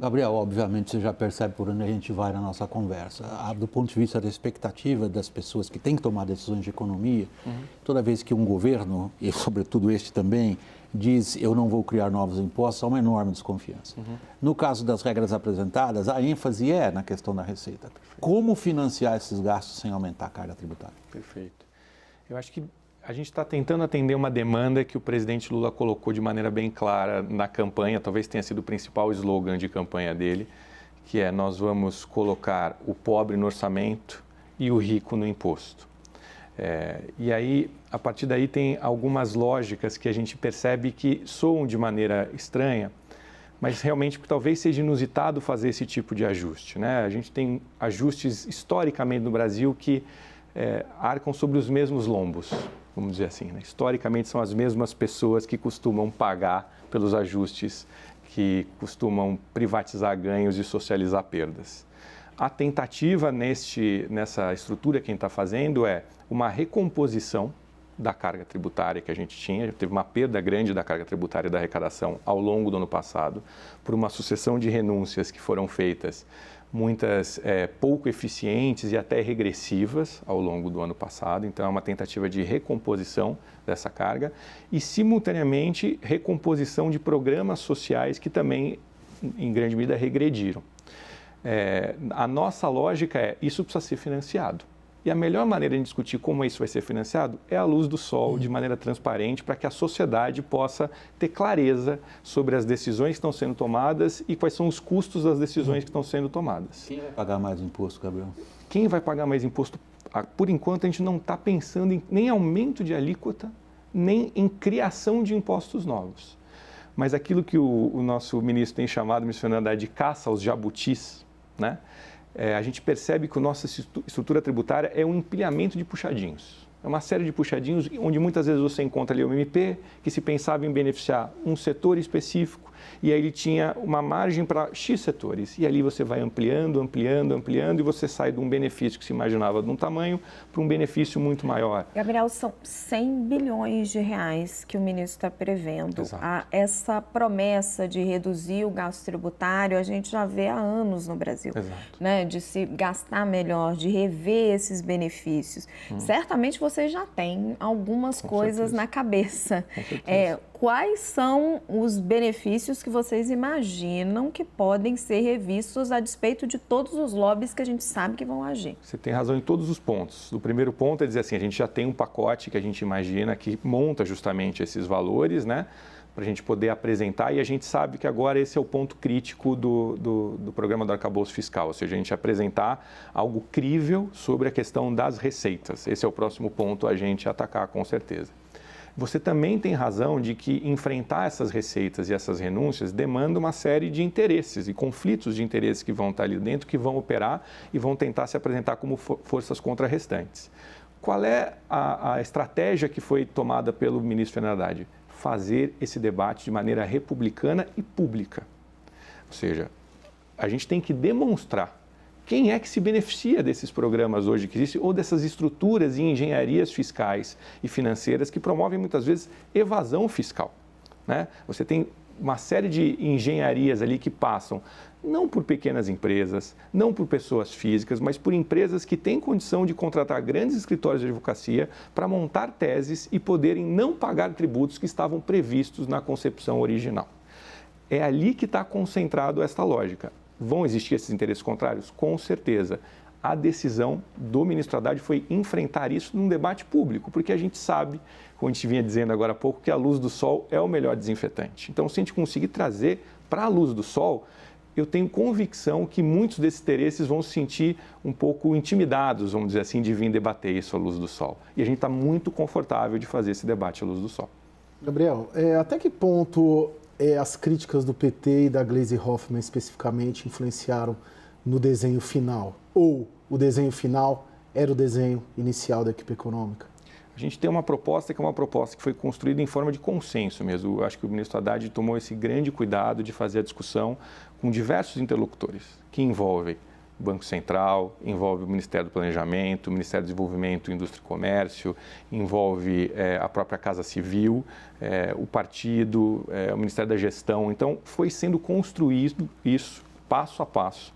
Gabriel, obviamente você já percebe por onde a gente vai na nossa conversa. Do ponto de vista da expectativa das pessoas que têm que tomar decisões de economia, toda vez que um governo, e sobretudo este também, diz eu não vou criar novos impostos, há uma enorme desconfiança. No caso das regras apresentadas, a ênfase é na questão da receita. Como financiar esses gastos sem aumentar a carga tributária? Perfeito. Eu acho que a gente está tentando atender uma demanda que o presidente Lula colocou de maneira bem clara na campanha, talvez tenha sido o principal slogan de campanha dele, que é nós vamos colocar o pobre no orçamento e o rico no imposto. E aí, a partir daí, tem algumas lógicas que a gente percebe que soam de maneira estranha, mas realmente talvez seja inusitado fazer esse tipo de ajuste, né? A gente tem ajustes historicamente no Brasil que arcam sobre os mesmos lombos, vamos dizer assim, né? Historicamente são as mesmas pessoas que costumam pagar pelos ajustes, que costumam privatizar ganhos e socializar perdas. A tentativa nessa estrutura que a gente está fazendo é uma recomposição da carga tributária que a gente tinha. Teve uma perda grande da carga tributária e da arrecadação ao longo do ano passado, por uma sucessão de renúncias que foram feitas, muitas pouco eficientes e até regressivas ao longo do ano passado. Então, é uma tentativa de recomposição dessa carga e, simultaneamente, recomposição de programas sociais que também, em grande medida, regrediram. A nossa lógica é, isso precisa ser financiado. E a melhor maneira de discutir como isso vai ser financiado é à luz do sol, de maneira transparente, para que a sociedade possa ter clareza sobre as decisões que estão sendo tomadas e quais são os custos das decisões que estão sendo tomadas. Quem vai pagar mais imposto, Gabriel? Quem vai pagar mais imposto? Por enquanto, a gente não está pensando em nem aumento de alíquota, nem em criação de impostos novos. Mas aquilo que o nosso ministro tem chamado, o ministro Fernando Haddad, de caça aos jabutis, né? A gente percebe que a nossa estrutura tributária é um empilhamento de puxadinhos. É uma série de puxadinhos onde muitas vezes você encontra ali o MP, que se pensava em beneficiar um setor específico, e aí ele tinha uma margem para X setores. E ali você vai ampliando, ampliando, ampliando, e você sai de um benefício que se imaginava de um tamanho para um benefício muito maior. Gabriel, são 100 bilhões de reais que o ministro está prevendo. Exato. Essa promessa de reduzir o gasto tributário, a gente já vê há anos no Brasil. Exato. Né? De se gastar melhor, de rever esses benefícios. Certamente vocês já têm algumas coisas na cabeça. Com certeza. Quais são os benefícios que vocês imaginam que podem ser revistos a despeito de todos os lobbies que a gente sabe que vão agir? Você tem razão em todos os pontos. O primeiro ponto é dizer assim, a gente já tem um pacote que a gente imagina que monta justamente esses valores, né, para a gente poder apresentar, e a gente sabe que agora esse é o ponto crítico do programa do arcabouço fiscal, ou seja, a gente apresentar algo crível sobre a questão das receitas. Esse é o próximo ponto a gente atacar, com certeza. Você também tem razão de que enfrentar essas receitas e essas renúncias demanda uma série de interesses e conflitos de interesses que vão estar ali dentro, que vão operar e vão tentar se apresentar como forças contrarrestantes. Qual é a estratégia que foi tomada pelo ministro Fernando Haddad? Fazer esse debate de maneira republicana e pública. Ou seja, a gente tem que demonstrar quem é que se beneficia desses programas hoje que existem ou dessas estruturas e engenharias fiscais e financeiras que promovem muitas vezes evasão fiscal, né? Você tem uma série de engenharias ali que passam não por pequenas empresas, não por pessoas físicas, mas por empresas que têm condição de contratar grandes escritórios de advocacia para montar teses e poderem não pagar tributos que estavam previstos na concepção original. É ali que está concentrado esta lógica. Vão existir esses interesses contrários? Com certeza. A decisão do ministro Haddad foi enfrentar isso num debate público, porque a gente sabe, como a gente vinha dizendo agora há pouco, que a luz do sol é o melhor desinfetante. Então, se a gente conseguir trazer para a luz do sol, eu tenho convicção que muitos desses interesses vão se sentir um pouco intimidados, vamos dizer assim, de vir debater isso à luz do sol. E a gente está muito confortável de fazer esse debate à luz do sol. Gabriel, até que ponto as críticas do PT e da Gleisi Hoffmann especificamente influenciaram no desenho final? Ou o desenho final era o desenho inicial da equipe econômica? A gente tem uma proposta que é uma proposta que foi construída em forma de consenso mesmo. Eu acho que o ministro Haddad tomou esse grande cuidado de fazer a discussão com diversos interlocutores, que envolvem o Banco Central, envolve o Ministério do Planejamento, o Ministério do Desenvolvimento, Indústria e Comércio, envolve a própria Casa Civil, o partido, o Ministério da Gestão. Então, foi sendo construído isso passo a passo,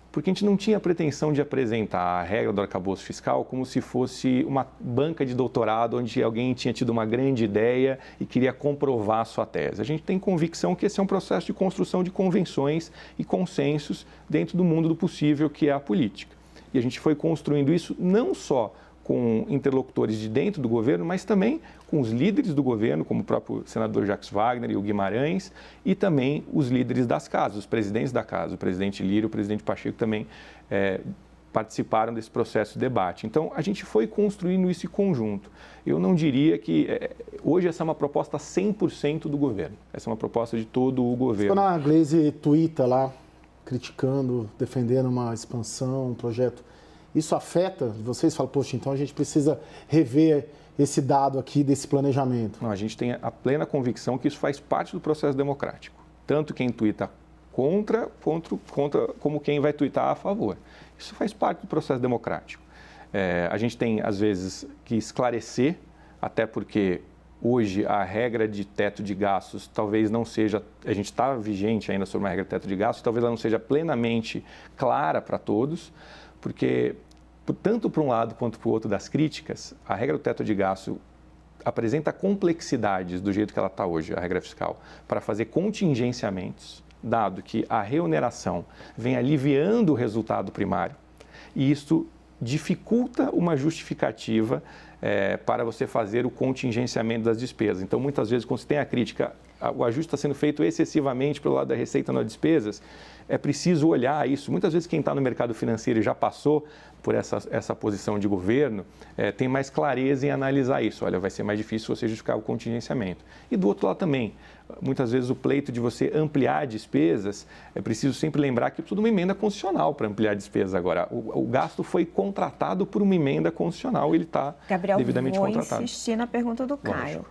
porque a gente não tinha a pretensão de apresentar a regra do arcabouço fiscal como se fosse uma banca de doutorado onde alguém tinha tido uma grande ideia e queria comprovar a sua tese. A gente tem convicção que esse é um processo de construção de convenções e consensos dentro do mundo do possível, que é a política. E a gente foi construindo isso não só com interlocutores de dentro do governo, mas também com os líderes do governo, como o próprio senador Jacques Wagner e o Guimarães, e também os líderes das casas, os presidentes da casa, o presidente Lira e o presidente Pacheco também participaram desse processo de debate. Então, a gente foi construindo isso em conjunto. Eu não diria que hoje essa é uma proposta 100% do governo, essa é uma proposta de todo o governo. Quando a Gleisi tuita lá, criticando, defendendo uma expansão, um projeto, isso afeta vocês? Falam, poxa, então a gente precisa rever esse dado aqui desse planejamento. Não, a gente tem a plena convicção que isso faz parte do processo democrático. Tanto quem tuita contra como quem vai tuitar a favor. Isso faz parte do processo democrático. A gente tem, às vezes, que esclarecer, até porque hoje a regra de teto de gastos talvez não seja, a gente está vigente ainda sobre uma regra de teto de gastos, talvez ela não seja plenamente clara para todos, porque tanto para um lado quanto para o outro das críticas, a regra do teto de gasto apresenta complexidades do jeito que ela está hoje, a regra fiscal, para fazer contingenciamentos, dado que a reoneração vem aliviando o resultado primário, e isso dificulta uma justificativa para você fazer o contingenciamento das despesas. Então, muitas vezes, quando você tem a crítica, o ajuste está sendo feito excessivamente pelo lado da receita nas despesas, é preciso olhar isso. Muitas vezes quem está no mercado financeiro e já passou por essa posição de governo, tem mais clareza em analisar isso. Olha, vai ser mais difícil você justificar o contingenciamento. E do outro lado também, muitas vezes o pleito de você ampliar despesas, é preciso sempre lembrar que precisa de uma emenda constitucional para ampliar despesas agora. O gasto foi contratado por uma emenda constitucional, ele está devidamente contratado. Gabriel, vou insistir na pergunta do Caio.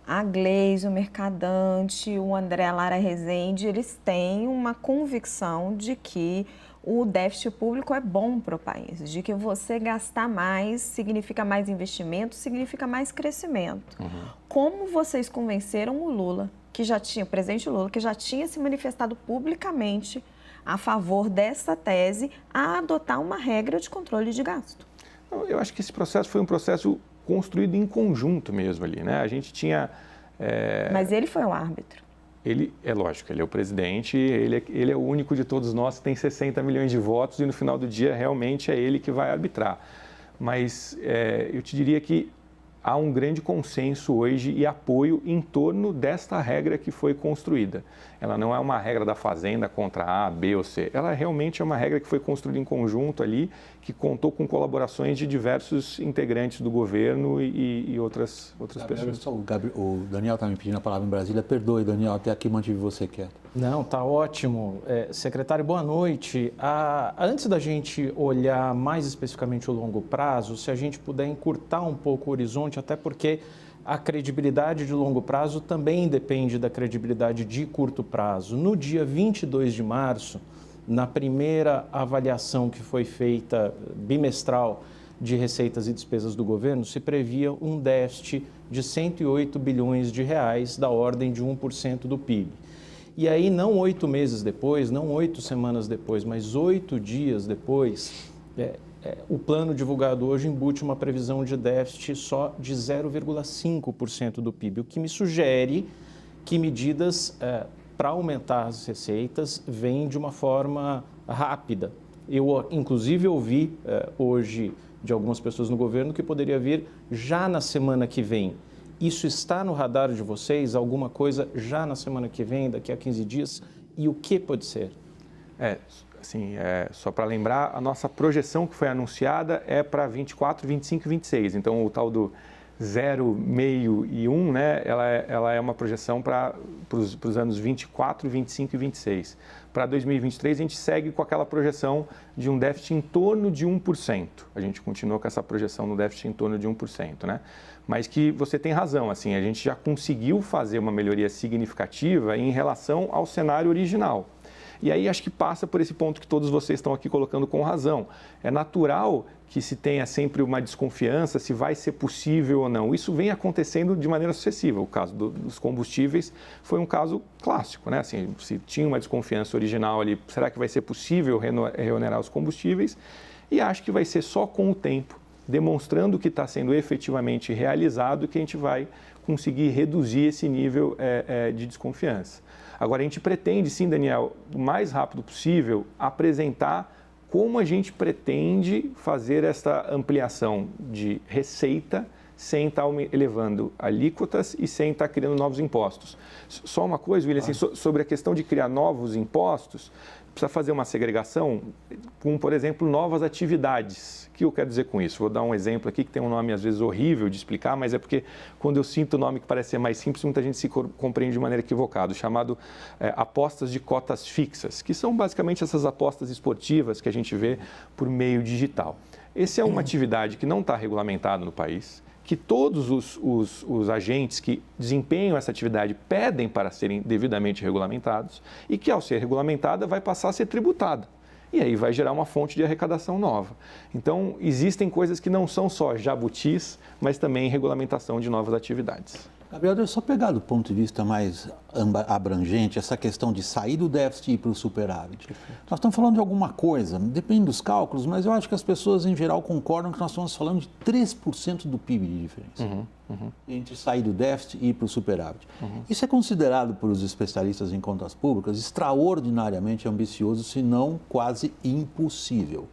A Gleisi, o Mercadante, o André Lara Rezende, eles têm uma convicção de que o déficit público é bom para o país, de que você gastar mais significa mais investimento, significa mais crescimento. Como vocês convenceram o Lula, o presidente Lula, que já tinha se manifestado publicamente a favor dessa tese, a adotar uma regra de controle de gasto? Eu acho que esse processo foi um processo construído em conjunto mesmo ali, né? A gente tinha... Mas ele foi o árbitro. Ele, é lógico, ele é o presidente, ele é o único de todos nós que tem 60 milhões de votos e no final do dia realmente é ele que vai arbitrar. Mas eu te diria que há um grande consenso hoje e apoio em torno desta regra que foi construída. Ela não é uma regra da Fazenda contra A, B ou C. Ela realmente é uma regra que foi construída em conjunto ali, que contou com colaborações de diversos integrantes do governo e outras pessoas. O Daniel está me pedindo a palavra em Brasília. Perdoe, Daniel, até aqui mantive você quieto. Não, tá ótimo. Secretário, boa noite. Antes da gente olhar mais especificamente o longo prazo, se a gente puder encurtar um pouco o horizonte, até porque a credibilidade de longo prazo também depende da credibilidade de curto prazo. No dia 22 de março, na primeira avaliação que foi feita bimestral de receitas e despesas do governo, se previa um déficit de 108 bilhões de reais, da ordem de 1% do PIB. E aí, não 8 meses depois, não 8 semanas depois, mas 8 dias depois, o plano divulgado hoje embute uma previsão de déficit só de 0,5% do PIB, o que me sugere que medidas para aumentar as receitas vêm de uma forma rápida. Eu, inclusive, ouvi hoje de algumas pessoas no governo que poderia vir já na semana que vem. Isso está no radar de vocês? Alguma coisa já na semana que vem, daqui a 15 dias? E o que pode ser? Só para lembrar, a nossa projeção que foi anunciada é para 24, 25 e 26. Então, o tal do 0, meio e 1, né, ela é uma projeção para os anos 24, 25 e 26. Para 2023, a gente segue com aquela projeção de um déficit em torno de 1%. A gente continua com essa projeção no déficit em torno de 1%, né? Mas que você tem razão, assim, a gente já conseguiu fazer uma melhoria significativa em relação ao cenário original. E aí acho que passa por esse ponto que todos vocês estão aqui colocando com razão. É natural que se tenha sempre uma desconfiança se vai ser possível ou não. Isso vem acontecendo de maneira sucessiva. O caso dos combustíveis foi um caso clássico, né? Assim, se tinha uma desconfiança original ali, será que vai ser possível reonerar os combustíveis? E acho que vai ser só com o tempo, demonstrando que está sendo efetivamente realizado, que a gente vai conseguir reduzir esse nível de desconfiança. Agora, a gente pretende, sim, Daniel, o mais rápido possível, apresentar como a gente pretende fazer essa ampliação de receita sem estar elevando alíquotas e sem estar criando novos impostos. Só uma coisa, William, assim, sobre a questão de criar novos impostos, precisa fazer uma segregação com, por exemplo, novas atividades. O que eu quero dizer com isso? Vou dar um exemplo aqui que tem um nome às vezes horrível de explicar, mas é porque quando eu sinto o nome que parece ser mais simples, muita gente se compreende de maneira equivocada, chamado apostas de cotas fixas, que são basicamente essas apostas esportivas que a gente vê por meio digital. Essa é uma atividade que não está regulamentada no país, que todos os agentes que desempenham essa atividade pedem para serem devidamente regulamentados e que, ao ser regulamentada, vai passar a ser tributada. E aí vai gerar uma fonte de arrecadação nova. Então, existem coisas que não são só jabutis, mas também regulamentação de novas atividades. Gabriel, deixa eu só pegar do ponto de vista mais abrangente essa questão de sair do déficit e ir para o superávit. Nós estamos falando de alguma coisa, depende dos cálculos, mas eu acho que as pessoas em geral concordam que nós estamos falando de 3% do PIB de diferença entre sair do déficit e ir para o superávit. Isso é considerado por os especialistas em contas públicas extraordinariamente ambicioso, se não quase impossível.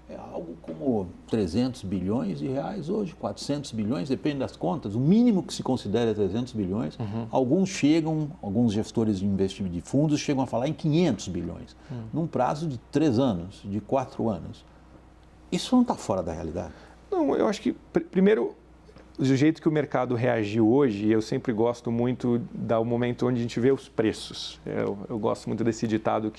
É algo como 300 bilhões de reais hoje, 400 bilhões, depende das contas. O mínimo que se considera é 300 bilhões. Alguns gestores de investimento de fundos chegam a falar em 500 bilhões, num prazo de 3 anos, de 4 anos. Isso não está fora da realidade? Não, eu acho que, primeiro, do jeito que o mercado reagiu hoje, eu sempre gosto muito do momento onde a gente vê os preços. Eu gosto muito desse ditado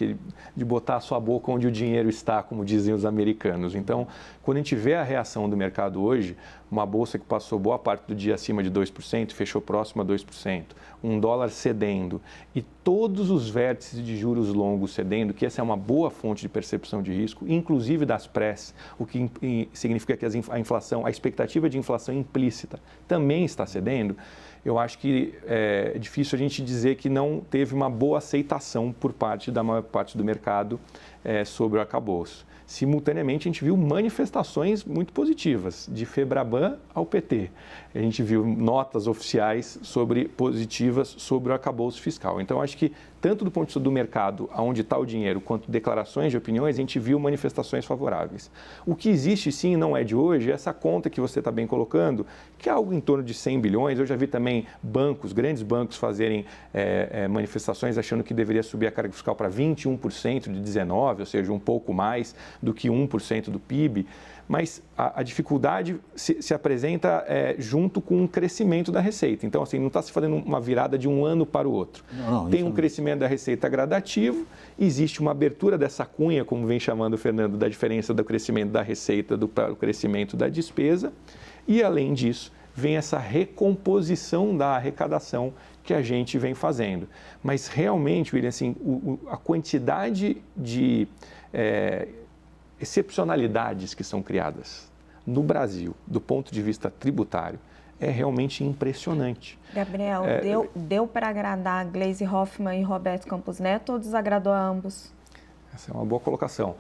de botar a sua boca onde o dinheiro está, como dizem os americanos. Então, quando a gente vê a reação do mercado hoje, uma bolsa que passou boa parte do dia acima de 2%, fechou próximo a 2%, um dólar cedendo e todos os vértices de juros longos cedendo, que essa é uma boa fonte de percepção de risco, inclusive das prés, o que significa que a expectativa de inflação implícita também está cedendo. Eu acho que é difícil a gente dizer que não teve uma boa aceitação por parte da maior parte do mercado sobre o arcabouço. Simultaneamente, a gente viu manifestações muito positivas, de Febraban ao PT. A gente viu notas oficiais positivas sobre o arcabouço fiscal. Então, acho que, tanto do ponto de vista do mercado, onde está o dinheiro, quanto declarações de opiniões, a gente viu manifestações favoráveis. O que existe, sim, não é de hoje, é essa conta que você está bem colocando, que é algo em torno de 100 bilhões. Eu já vi também grandes bancos fazerem manifestações achando que deveria subir a carga fiscal para 21% de 19%, ou seja, um pouco mais do que 1% do PIB, mas a dificuldade se apresenta junto com o crescimento da receita. Então, assim, não está se fazendo uma virada de um ano para o outro. Tem um crescimento da receita gradativo, existe uma abertura dessa cunha, como vem chamando o Fernando, da diferença do crescimento da receita para o crescimento da despesa, e, além disso, vem essa recomposição da arrecadação que a gente vem fazendo. Mas, realmente, William, assim, a quantidade de excepcionalidades que são criadas no Brasil, do ponto de vista tributário, é realmente impressionante. Gabriel, deu para agradar Gleisi Hoffmann e Roberto Campos Neto ou desagradou a ambos? Essa é uma boa colocação.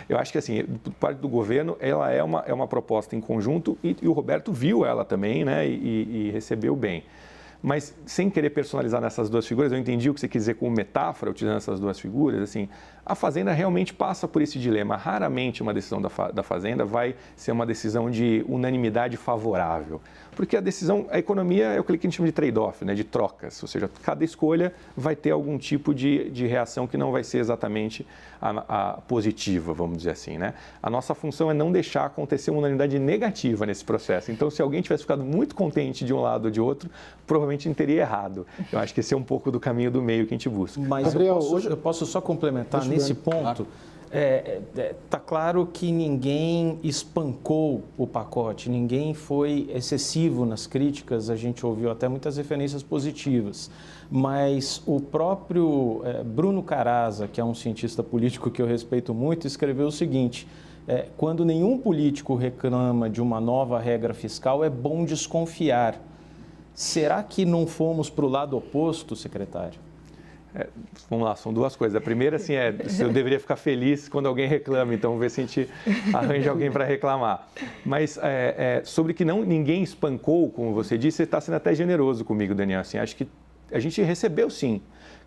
Eu acho que, assim, por parte do governo, ela é uma proposta em conjunto e o Roberto viu ela também, né, e recebeu bem. Mas, sem querer personalizar nessas duas figuras, eu entendi o que você quis dizer como metáfora, utilizando essas duas figuras, assim, a Fazenda realmente passa por esse dilema. Raramente uma decisão da Fazenda vai ser uma decisão de unanimidade favorável. Porque a economia é o que a gente chama de trade-off, né, de trocas. Ou seja, cada escolha vai ter algum tipo de reação que não vai ser exatamente a positiva, vamos dizer assim, né? A nossa função é não deixar acontecer uma unanimidade negativa nesse processo. Então, se alguém tivesse ficado muito contente de um lado ou de outro, provavelmente provavelmente não teria errado. Eu acho que esse é um pouco do caminho do meio que a gente busca. Mas Gabriel, eu posso só complementar nesse ponto. Está claro que ninguém espancou o pacote, ninguém foi excessivo nas críticas, a gente ouviu até muitas referências positivas, mas o próprio Bruno Caraza, que é um cientista político que eu respeito muito, escreveu o seguinte: quando nenhum político reclama de uma nova regra fiscal, é bom desconfiar. Será que não fomos para o lado oposto, secretário? Vamos lá, são duas coisas. A primeira, assim, se eu deveria ficar feliz quando alguém reclama, então vamos ver se a gente arranja alguém para reclamar. Mas sobre que ninguém espancou, como você disse, você está sendo até generoso comigo, Daniel. Assim, acho que a gente recebeu, sim,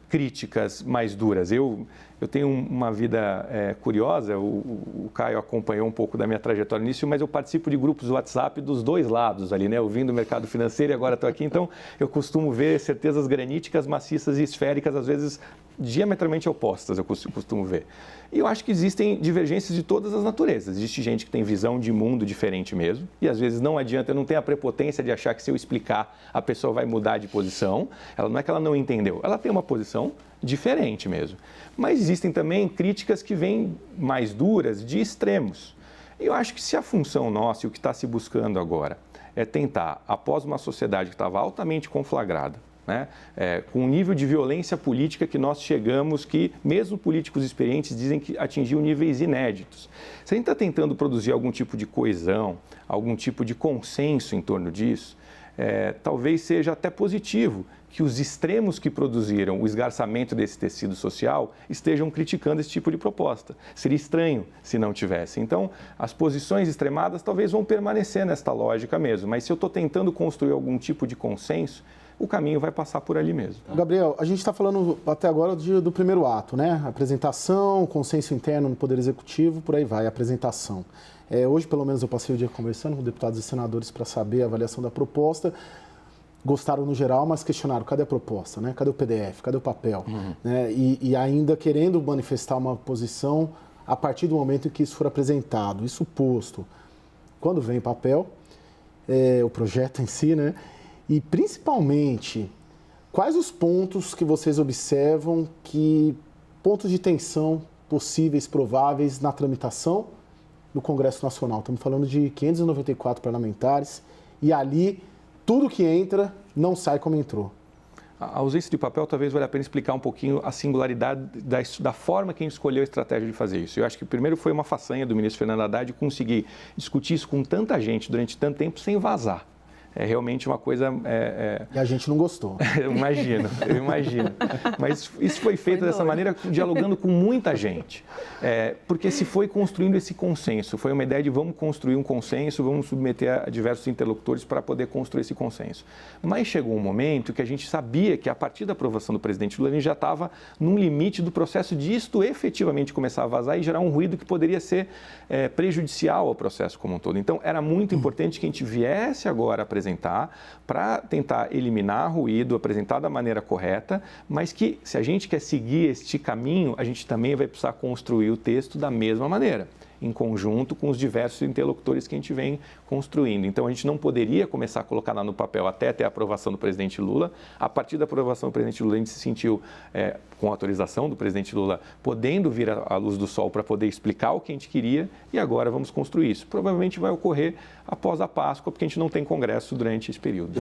críticas mais duras. Eu tenho uma vida curiosa, o Caio acompanhou um pouco da minha trajetória nisso, mas eu participo de grupos do WhatsApp dos dois lados ali, né? Eu vim do mercado financeiro e agora estou aqui, então eu costumo ver certezas graníticas, maciças e esféricas, às vezes diametralmente opostas, eu costumo ver. E eu acho que existem divergências de todas as naturezas. Existe gente que tem visão de mundo diferente mesmo, e às vezes não adianta, eu não tenho a prepotência de achar que se eu explicar, a pessoa vai mudar de posição. Não é que ela não entendeu, ela tem uma posição diferente mesmo. Mas existem também críticas que vêm mais duras de extremos. Eu acho que se a função nossa e o que está se buscando agora é tentar, após uma sociedade que estava altamente conflagrada, né, com um nível de violência política que nós chegamos, que mesmo políticos experientes dizem que atingiu níveis inéditos. Se a gente está tentando produzir algum tipo de coesão, algum tipo de consenso em torno disso, talvez seja até positivo que os extremos que produziram o esgarçamento desse tecido social estejam criticando esse tipo de proposta. Seria estranho se não tivesse. Então, as posições extremadas talvez vão permanecer nesta lógica mesmo, mas se eu estou tentando construir algum tipo de consenso, o caminho vai passar por ali mesmo. Gabriel, a gente está falando até agora do primeiro ato, né? Apresentação, consenso interno no Poder Executivo, por aí vai, apresentação. Hoje, pelo menos, eu passei o dia conversando com deputados e senadores para saber a avaliação da proposta. Gostaram no geral, mas questionaram, cadê a proposta, né? Cadê o PDF, cadê o papel? Né? E ainda querendo manifestar uma posição a partir do momento em que isso for apresentado. Isso posto, quando vem papel, o projeto em si, né? E, principalmente, quais os pontos que vocês observam pontos de tensão possíveis, prováveis na tramitação no Congresso Nacional? Estamos falando de 594 parlamentares e ali tudo que entra não sai como entrou. A ausência de papel talvez valha a pena explicar um pouquinho a singularidade da forma que a gente escolheu a estratégia de fazer isso. Eu acho que primeiro foi uma façanha do ministro Fernando Haddad conseguir discutir isso com tanta gente durante tanto tempo sem vazar. É realmente uma coisa... E a gente não gostou. Eu imagino. Mas isso foi feito dessa maneira, dialogando com muita gente. Porque se foi construindo esse consenso, foi uma ideia de vamos construir um consenso, vamos submeter a diversos interlocutores para poder construir esse consenso. Mas chegou um momento que a gente sabia que a partir da aprovação do presidente Lula, a gente já estava num limite do processo de isto efetivamente começar a vazar e gerar um ruído que poderia ser prejudicial ao processo como um todo. Então, era muito importante que a gente viesse agora apresentar para tentar eliminar ruído, apresentar da maneira correta, mas que se a gente quer seguir este caminho, a gente também vai precisar construir o texto da mesma maneira, em conjunto com os diversos interlocutores que a gente vem construindo. Então, a gente não poderia começar a colocar lá no papel até ter a aprovação do presidente Lula. A partir da aprovação do presidente Lula, a gente se sentiu, com a autorização do presidente Lula, podendo vir à luz do sol para poder explicar o que a gente queria e agora vamos construir isso. Provavelmente vai ocorrer após a Páscoa, porque a gente não tem congresso durante esse período.